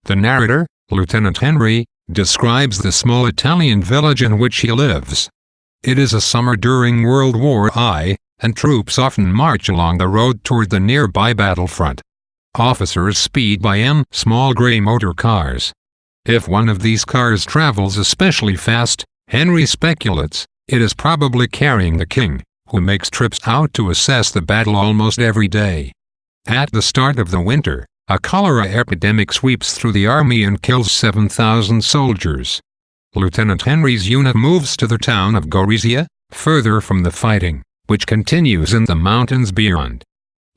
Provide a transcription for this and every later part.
The narrator, Lieutenant Henry, describes the small Italian village in which he lives. It is a summer during World War I, and troops often march along the road toward the nearby battlefront. Officers speed by in small gray motor cars. If one of these cars travels especially fast, Henry speculates, it is probably carrying the king, who makes trips out to assess the battle almost every day. At the start of the winter, a cholera epidemic sweeps through the army and kills 7,000 soldiers. Lieutenant Henry's unit moves to the town of Gorizia, further from the fighting, which continues in the mountains beyond.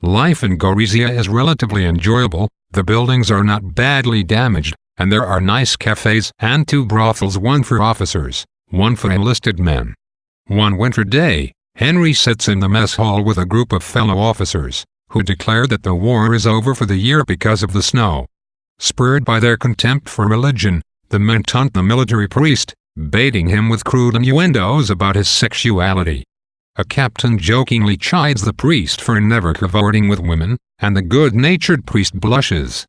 Life in Gorizia is relatively enjoyable, the buildings are not badly damaged, and there are nice cafes and 2 brothels, one for officers, one for enlisted men. One winter day, Henry sits in the mess hall with a group of fellow officers, who declare that the war is over for the year because of the snow. Spurred by their contempt for religion, the men taunt the military priest, baiting him with crude innuendos about his sexuality. A captain jokingly chides the priest for never cavorting with women, and the good-natured priest blushes.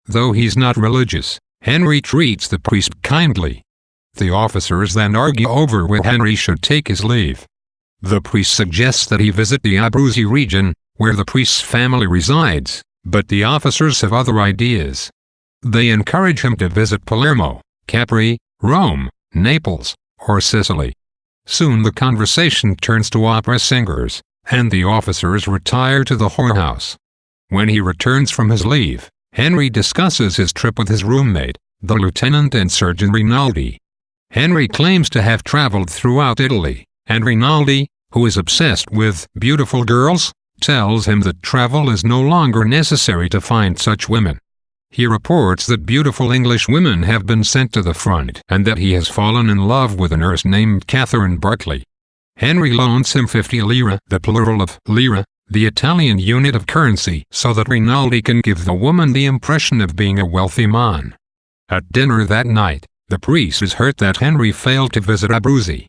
Though he's not religious, Henry treats the priest kindly. The officers then argue over whether Henry should take his leave. The priest suggests that he visit the Abruzzi region, where the priest's family resides, but the officers have other ideas. They encourage him to visit Palermo, Capri, Rome, Naples, or Sicily. Soon the conversation turns to opera singers, and the officers retire to the whorehouse. When he returns from his leave, Henry discusses his trip with his roommate, the lieutenant and Surgeon Rinaldi. Henry claims to have traveled throughout Italy, and Rinaldi, who is obsessed with beautiful girls, tells him that travel is no longer necessary to find such women. He reports that beautiful English women have been sent to the front and that he has fallen in love with a nurse named Catherine Barclay. Henry loans him 50 lire, the plural of lira, the Italian unit of currency, so that Rinaldi can give the woman the impression of being a wealthy man. At dinner that night, the priest is hurt that Henry failed to visit Abruzzi.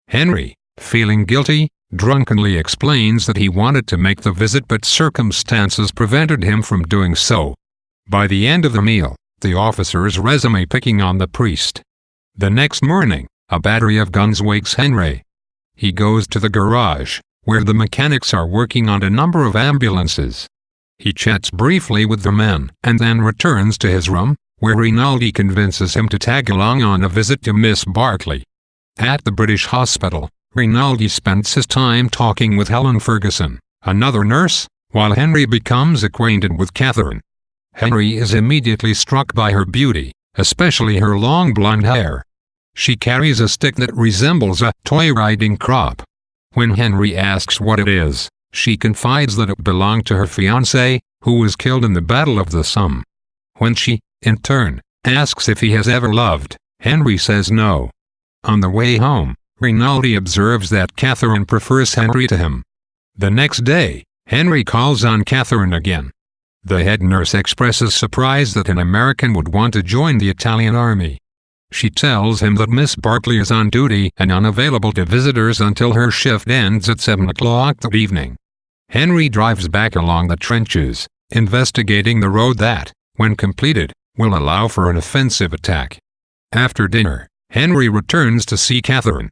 Henry, feeling guilty, drunkenly explains that he wanted to make the visit but circumstances prevented him from doing so. By the end of the meal, the officers resume picking on the priest. The next morning, a battery of guns wakes Henry. He goes to the garage, where the mechanics are working on a number of ambulances. He chats briefly with the men and then returns to his room, where Rinaldi convinces him to tag along on a visit to Miss Barclay. At the British hospital, Rinaldi spends his time talking with Helen Ferguson, another nurse, while Henry becomes acquainted with Catherine. Henry is immediately struck by her beauty, especially her long blonde hair. She carries a stick that resembles a toy riding crop. When Henry asks what it is, she confides that it belonged to her fiancé, who was killed in the Battle of the Somme. When she, in turn, asks if he has ever loved, Henry says no. On the way home, Rinaldi observes that Catherine prefers Henry to him. The next day, Henry calls on Catherine again. The head nurse expresses surprise that an American would want to join the Italian army. She tells him that Miss Barclay is on duty and unavailable to visitors until her shift ends at 7 o'clock that evening. Henry drives back along the trenches, investigating the road that, when completed, will allow for an offensive attack. After dinner, Henry returns to see Catherine.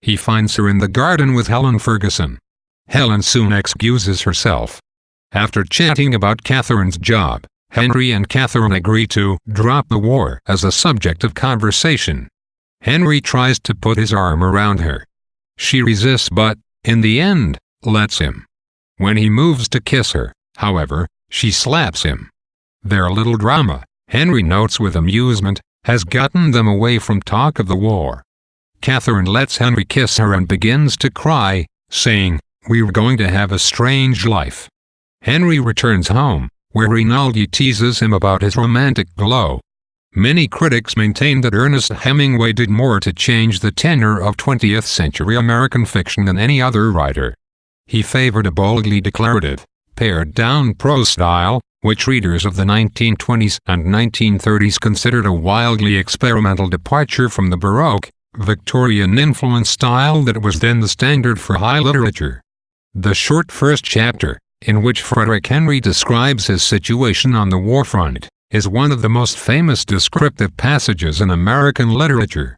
He finds her in the garden with Helen Ferguson. Helen soon excuses herself. After chatting about Catherine's job, Henry and Catherine agree to drop the war as a subject of conversation. Henry tries to put his arm around her. She resists but, in the end, lets him. When he moves to kiss her, however, she slaps him. Their little drama, Henry notes with amusement, has gotten them away from talk of the war. Catherine lets Henry kiss her and begins to cry, saying, "We're going to have a strange life." Henry returns home, where Rinaldi teases him about his romantic glow. Many critics maintain that Ernest Hemingway did more to change the tenor of 20th-century American fiction than any other writer. He favored a boldly declarative, pared-down prose style, which readers of the 1920s and 1930s considered a wildly experimental departure from the Baroque, Victorian-influenced style that was then the standard for high literature. The short first chapter, in which Frederick Henry describes his situation on the war front, is one of the most famous descriptive passages in American literature.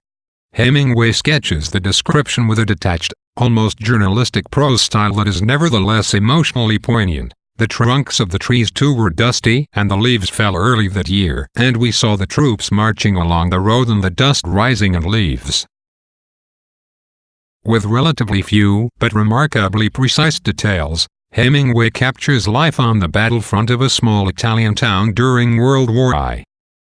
Hemingway sketches the description with a detached, almost journalistic prose style that is nevertheless emotionally poignant. The trunks of the trees too were dusty, and the leaves fell early that year, and we saw the troops marching along the road and the dust rising in leaves. With relatively few, but remarkably precise details, Hemingway captures life on the battlefront of a small Italian town during World War I.